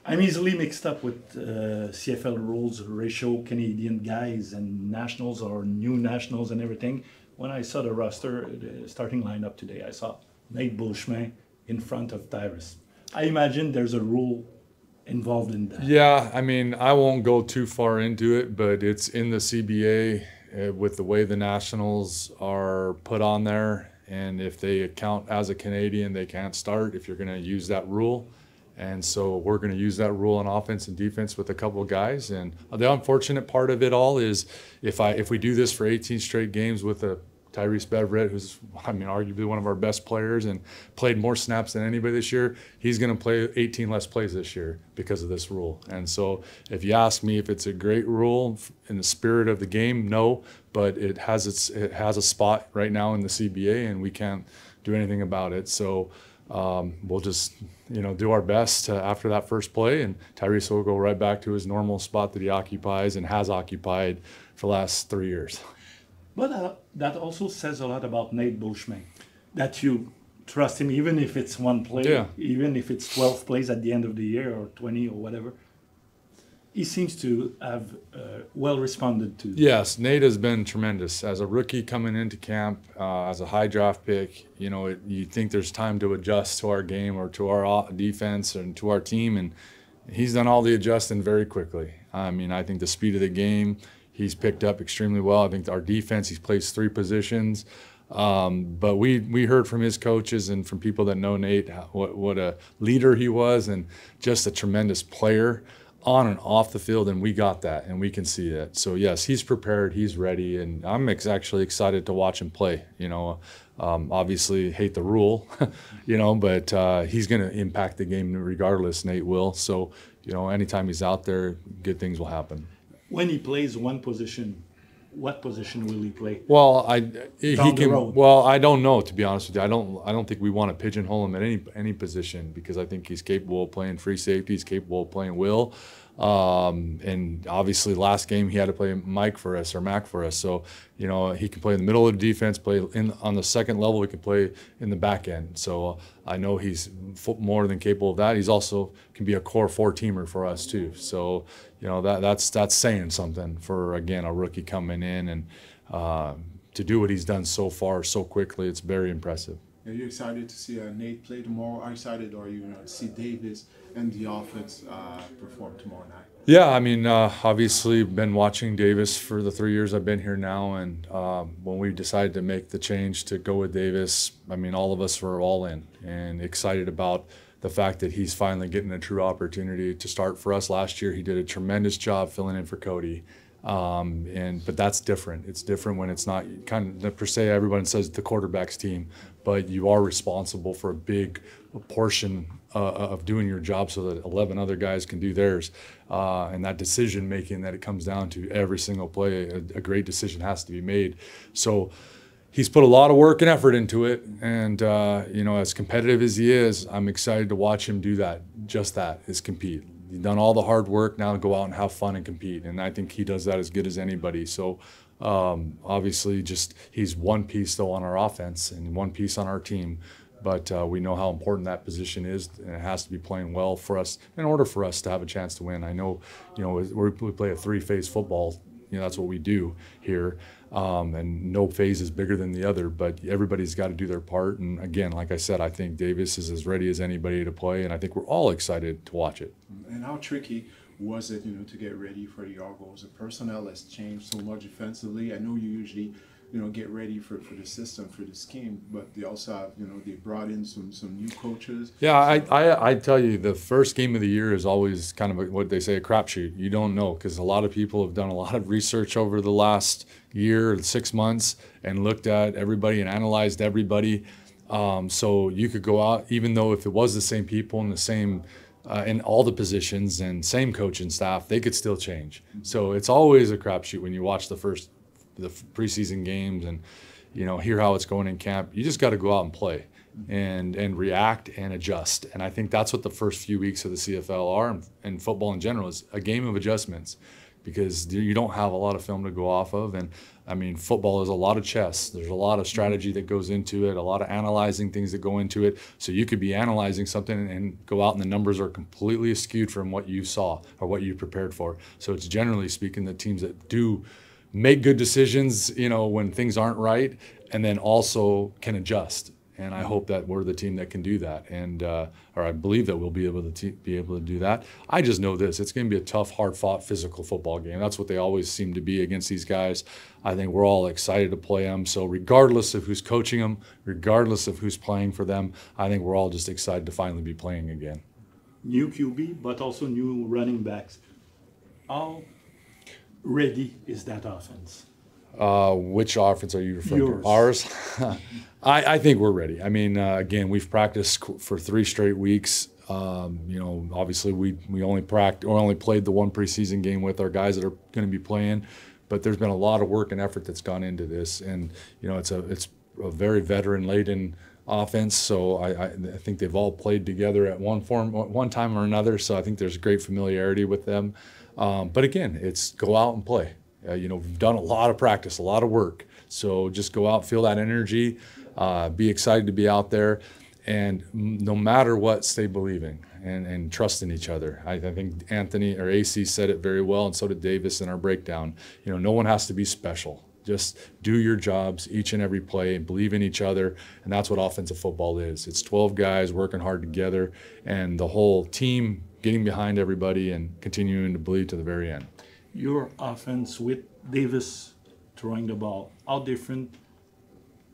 I'm easily mixed up with CFL rules, ratio, Canadian guys and nationals or new nationals and everything. When I saw the roster, the starting lineup today, I saw Nate Beauchemin in front of Tyrus. I imagine there's a rule involved in that. Yeah, I mean, I won't go too far into it, but it's in the CBA with the way the nationals are put on there. And if they count as a Canadian, they can't start if you're going to use that rule. And so we're going to use that rule on offense and defense with a couple of guys. And the unfortunate part of it all is if we do this for 18 straight games with a Tyrese Beverett, who's, I mean, arguably one of our best players and played more snaps than anybody this year, he's going to play 18 less plays this year because of this rule. And so if you ask me if it's a great rule in the spirit of the game, no, but it has a spot right now in the CBA, and we can't do anything about it. So we'll just, do our best after that first play, and Tyrese will go right back to his normal spot that he occupies and has occupied for the last 3 years. But that also says a lot about Nate Beauchemin, that you trust him even if it's one play, even if it's 12 plays at the end of the year or 20 or whatever. He seems to have well responded to. Yes, Nate has been tremendous. As a rookie coming into camp, as a high draft pick, you think there's time to adjust to our game or to our defense and to our team, and he's done all the adjusting very quickly. I mean, I think the speed of the game, he's picked up extremely well. I think our defense, he's plays 3 positions. But we heard from his coaches and from people that know Nate what a leader he was and just a tremendous player on and off the field, and we got that, and we can see that. So yes, he's prepared, he's ready, and I'm actually excited to watch him play. Obviously hate the rule, but he's going to impact the game regardless. Nate will. So anytime he's out there, good things will happen. When he plays one position, what position will he play? Well, I don't know, to be honest with you. I don't think we want to pigeonhole him at any position, because I think he's capable of playing free safety, he's capable of playing will. And obviously last game he had to play Mac for us. So, he can play in the middle of the defense, play on the second level, he can play in the back end. So I know he's more than capable of that. He's also can be a core 4-teamer for us too. So, that's saying something for, again, a rookie coming in, and to do what he's done so far so quickly, it's very impressive. Are you excited to see Nate play tomorrow? Are you excited, or to see Davis and the offense perform tomorrow night? Yeah, I mean, obviously been watching Davis for the 3 years I've been here now, and when we decided to make the change to go with Davis, I mean, all of us were all in and excited about the fact that he's finally getting a true opportunity to start for us. Last year, he did a tremendous job filling in for Cody. But that's different. It's different when it's not kind of per se, everyone says the quarterback's team, but you are responsible for a big portion of doing your job so that 11 other guys can do theirs. And that decision making that it comes down to every single play, a great decision has to be made. So he's put a lot of work and effort into it. And, as competitive as he is, I'm excited to watch him do that. Just that, is compete. He's done all the hard work, now go out and have fun and compete. And I think he does that as good as anybody. So obviously he's one piece though on our offense and one piece on our team. But we know how important that position is, and it has to be playing well for us in order for us to have a chance to win. I know, we play a 3-phase football. That's what we do here. And no phase is bigger than the other, but everybody's got to do their part. And again, like I said, I think Davis is as ready as anybody to play, and I think we're all excited to watch it. And how tricky was it, to get ready for the Argos? The personnel has changed so much defensively. I know you usually, get ready for the system, for the scheme, but they also have, they brought in some new coaches. Yeah, I tell you, the first game of the year is always kind of what they say, a crapshoot. You don't know, because a lot of people have done a lot of research over the last year, 6 months, and looked at everybody and analyzed everybody. So you could go out, even though if it was the same people and the same in all the positions and same coaching staff, they could still change. So it's always a crapshoot when you watch the preseason games and hear how it's going in camp. You just got to go out and play and react and adjust. And I think that's what the first few weeks of the CFL are, and football in general, is a game of adjustments. because you don't have a lot of film to go off of. And I mean, football is a lot of chess. There's a lot of strategy that goes into it, a lot of analyzing things that go into it. So you could be analyzing something and go out and the numbers are completely skewed from what you saw or what you prepared for. So it's generally speaking the teams that do make good decisions, you know, when things aren't right, and then also can adjust. And I hope that we're the team that can do that, and or I believe that we'll be able to do that. I just know this: it's going to be a tough, hard-fought, physical football game. That's what they always seem to be against these guys. I think we're all excited to play them. So regardless of who's coaching them, regardless of who's playing for them, I think we're all just excited to finally be playing again. New QB, but also new running backs. How ready is that offense? Which offense are you referring Yours. to? Ours? I think we're ready. I mean, again, we've practiced for 3 straight weeks. You know, obviously we only played the 1 preseason game with our guys that are going to be playing, but there's been a lot of work and effort that's gone into this, and you know, it's a very veteran-laden offense. So I think they've all played together at one time or another. So I think there's great familiarity with them. But again, it's go out and play. You know, we've done a lot of practice, a lot of work. So just go out, feel that energy, be excited to be out there, and no matter what, stay believing and trust in each other. I think Anthony or AC said it very well, and so did Davis in our breakdown. You know, no one has to be special. Just do your jobs each and every play and believe in each other, and that's what offensive football is. It's 12 guys working hard together, and the whole team getting behind everybody and continuing to believe to the very end. Your offense with Davis throwing the ball, how different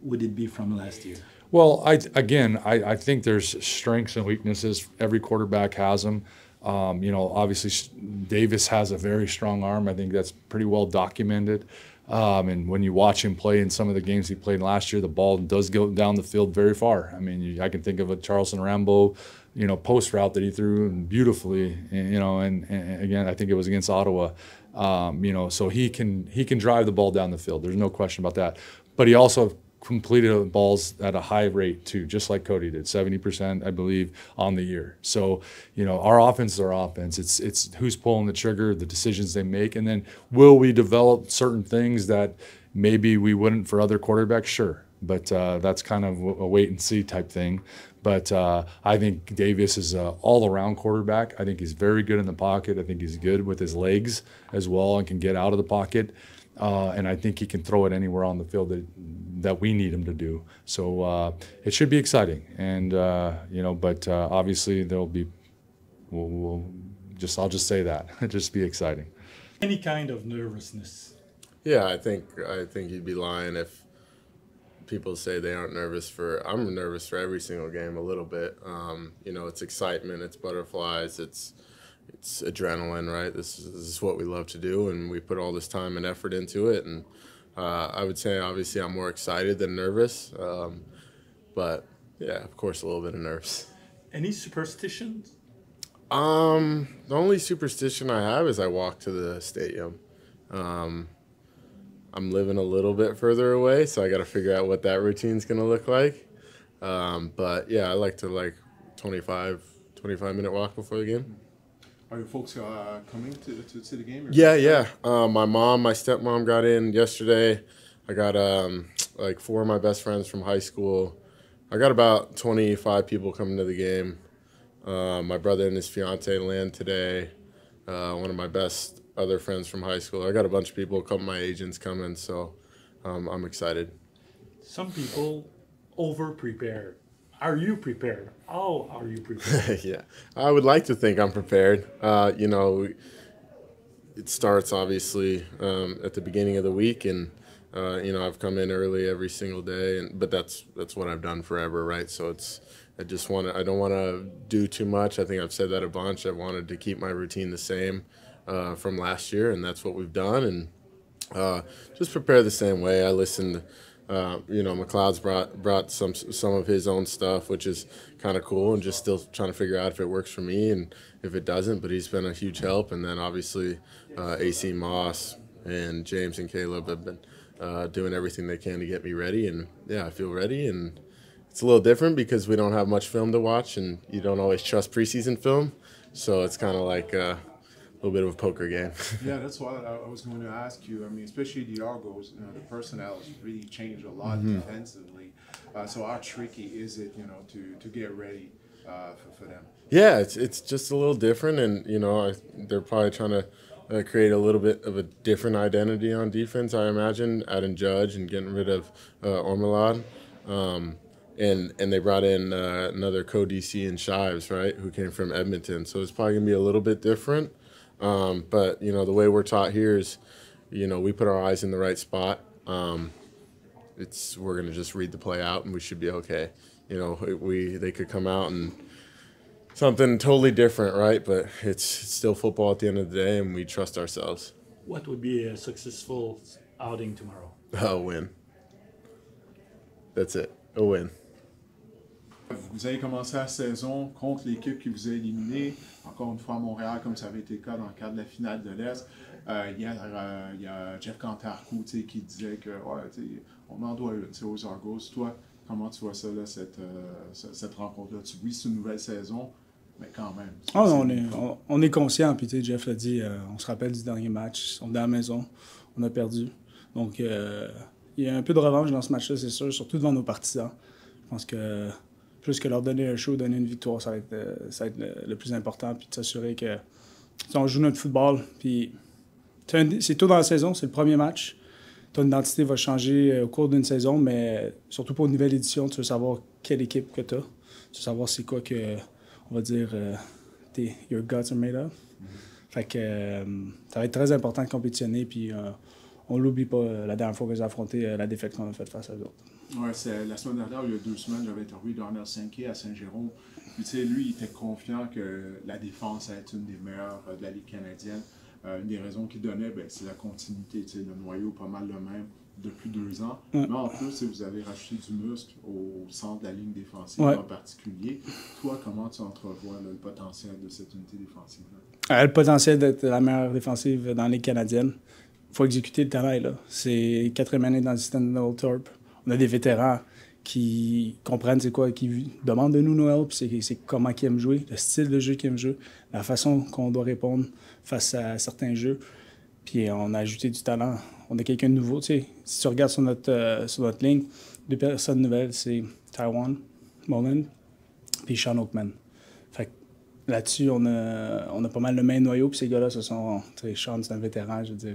would it be from last year? Well, I think there's strengths and weaknesses. Every quarterback has them. You know, obviously Davis has a very strong arm. I think that's pretty well documented. And when you watch him play in some of the games he played last year, the ball does go down the field very far. I mean, I can think of a Charleston Rambo, you know, post route that he threw beautifully, you know, and again, I think it was against Ottawa. You know, so he can drive the ball down the field. There's no question about that. But he also completed balls at a high rate too, just like Cody did, 70%, I believe, on the year. So, you know, our offense is our offense. It's who's pulling the trigger, the decisions they make, and then will we develop certain things that maybe we wouldn't for other quarterbacks? Sure. But that's kind of a wait and see type thing. But I think Davis is an all-around quarterback. I think he's very good in the pocket. I think he's good with his legs as well and can get out of the pocket. And I think he can throw it anywhere on the field that we need him to do. So it should be exciting. And, you know, but obviously there'll be, I'll just say that. Just be exciting. Any kind of nervousness? Yeah, I think you'd be lying if people say they aren't nervous I'm nervous for every single game a little bit. You know, it's excitement, it's butterflies, it's adrenaline, right? This is what we love to do, and we put all this time and effort into it. And I would say, obviously, I'm more excited than nervous. But, yeah, of course, a little bit of nerves. Any superstitions? The only superstition I have is I walk to the stadium. I'm living a little bit further away, so I got to figure out what that routine's going to look like. But, yeah, I like to, 25-minute walk before the game. Are your folks coming to the game? Yeah. My mom, my stepmom got in yesterday. I got 4 of my best friends from high school. I got about 25 people coming to the game. My brother and his fiance land today. One of my best other friends from high school. I got a bunch of people, a couple of my agents coming, so I'm excited. Some people over-prepare. Are you prepared? How are you prepared? Yeah, I would like to think I'm prepared. You know, it starts obviously at the beginning of the week, and you know, I've come in early every single day, but that's what I've done forever, right? So I don't want to do too much. I think I've said that a bunch. I wanted to keep my routine the same from last year, and that's what we've done, and just prepare the same way. I listened. You know, McLeod's brought some of his own stuff, which is kind of cool, and just still trying to figure out if it works for me and if it doesn't. But he's been a huge help, and then obviously AC, Maas, and James and Caleb have been doing everything they can to get me ready. And yeah, I feel ready, and it's a little different because we don't have much film to watch, and you don't always trust preseason film, so it's kind of like little bit of a poker game. Yeah, that's what I was going to ask you. I mean, especially the Argos, the personnel has really changed a lot defensively. So how tricky is it, to get ready for them? Yeah, it's just a little different, and they're probably trying to create a little bit of a different identity on defense. I imagine adding Judge and getting rid of Ormelad, and they brought in another co-DC in Shives, right, who came from Edmonton. So it's probably gonna be a little bit different. But the way we're taught here is, we put our eyes in the right spot. We're gonna just read the play out, and we should be okay. They could come out and something totally different, right? But it's still football at the end of the day, and we trust ourselves. What would be a successful outing tomorrow? A win. That's it. A win. Vous avez commencé la saison contre l'équipe qui vous a éliminé, encore une fois à Montréal, comme ça avait été le cas dans le cadre de la finale de l'Est. Hier, il y a Jeff Cantarcou qui disait que on en doit une aux Argos. Toi, comment tu vois ça, là, cette rencontre-là? Oui, c'est une nouvelle saison, mais quand même. On est conscient, puis Jeff l'a dit, on se rappelle du dernier match, on est à la maison, on a perdu. Donc, il y a un peu de revanche dans ce match-là, c'est sûr, surtout devant nos partisans. Je pense que plus que leur donner un show, donner une victoire, ça va être le plus important, puis de s'assurer que on joue notre football. Puis c'est tôt dans la saison, c'est le premier match. Ton identité va changer au cours d'une saison, mais surtout pour une nouvelle édition, tu veux savoir quelle équipe que tu as. Tu veux savoir c'est quoi que, on va dire, your guts are made of. Fait que ça va être très important de compétitionner, puis on l'oublie pas la dernière fois que j'ai affronté la défaite qu'on a faite face à eux autres. Ouais, c'est la semaine dernière, il y a 2 semaines, j'avais interviewé Darnell Sankey à Saint-Jérôme. Puis, lui, il était confiant que la défense allait être une des meilleures de la Ligue canadienne. Une des raisons qu'il donnait, c'est la continuité. Le noyau pas mal le même depuis 2 ans. Mais en plus, vous avez rajouté du muscle au centre de la ligne défensive en particulier. Toi, comment tu entrevois le potentiel de cette unité défensive-là? Le potentiel d'être la meilleure défensive dans la Ligue canadienne. Il faut exécuter le travail, là. C'est 4e année dans le système de Old Thorpe. On a des vétérans qui comprennent c'est quoi, qui demandent de nous Noël, puis c'est comment ils aiment jouer, le style de jeu qu'ils aiment jouer, la façon qu'on doit répondre face à certains jeux. Puis on a ajouté du talent. On a quelqu'un de nouveau. Si tu regardes sur notre ligne, 2 personnes nouvelles, c'est Taiwan, Mullen, puis Sean Oakman. Fait que là-dessus, on a pas mal le même noyau, puis ces gars-là, Sean, c'est un vétéran, je veux dire,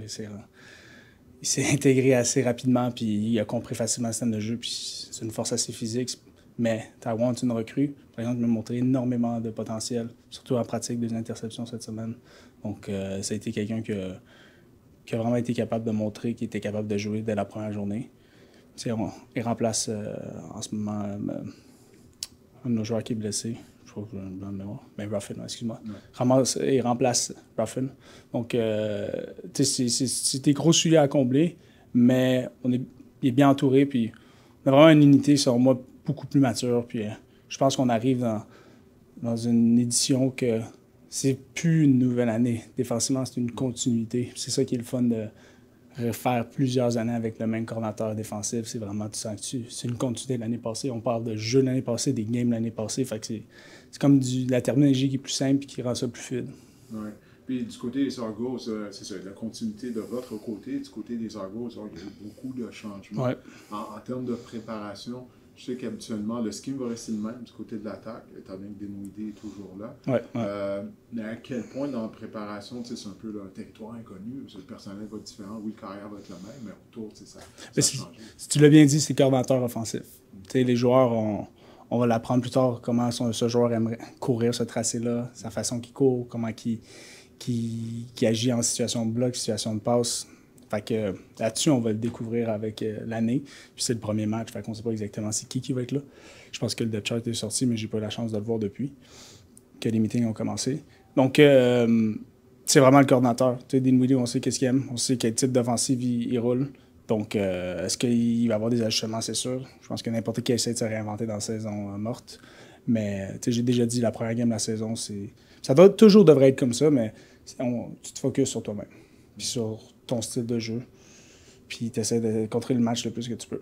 il s'est intégré assez rapidement, puis il a compris facilement le système de jeu, puis c'est une force assez physique. Mais Taiwan, c'est une recrue. Par exemple, il m'a montré énormément de potentiel, surtout en pratique des interceptions cette semaine. Donc, ça a été quelqu'un qui a vraiment été capable de montrer qu'il était capable de jouer dès la première journée. Il remplace en ce moment un de nos joueurs qui est blessé. Je crois que j'ai un blanc de mémoire. Ben, Ruffin, excuse-moi. Ouais. Il remplace Ruffin. Donc, c'est des gros sujets à combler, mais il est bien entouré. Puis, on a vraiment une unité, selon moi, beaucoup plus mature. Puis, je pense qu'on arrive dans une édition que c'est plus une nouvelle année. Défensivement, c'est une continuité. C'est ça qui est le fun de refaire plusieurs années avec le même coordinateur défensif. C'est vraiment, tu sens que c'est une continuité de l'année passée. On parle de jeux de l'année passée, des games de l'année passée. Fait que c'est comme la terminologie qui est plus simple et qui rend ça plus fluide. Ouais. Puis du côté des Argos, c'est ça, la continuité de votre côté. Du côté des Argos, il y a eu beaucoup de changements. Ouais. En termes de préparation, je sais qu'habituellement, le scheme va rester le même du côté de l'attaque, étant donné que Dequoy est toujours là. Ouais. Mais à quel point dans la préparation, c'est un peu un territoire inconnu, le personnel va être différent, oui, le carrière va être le même, mais autour, ça a changé. Si tu l'as bien dit, c'est coordinateur offensif. Les joueurs, on va l'apprendre plus tard, comment ce joueur aimerait courir ce tracé-là, sa façon qu'il court, comment qu'il agit en situation de bloc, situation de passe. Fait que là-dessus, on va le découvrir avec l'année. Puis c'est le premier match, fait qu'on ne sait pas exactement c'est qui va être là. Je pense que le depth chart est sorti, mais j'ai pas eu la chance de le voir depuis que les meetings ont commencé. Donc, c'est vraiment le coordinateur. Dequoy, on sait qu'est-ce qu'il aime, on sait quel type d'offensive il roule. Donc, est-ce qu'il va y avoir des ajustements, c'est sûr. Je pense que n'importe qui essaie de se réinventer dans la saison morte. Mais j'ai déjà dit, la première game de la saison, ça devrait être comme ça, mais tu te focuses sur toi-même. Puis sur ton style de jeu. Puis tu essaies de contrôler le match le plus que tu peux.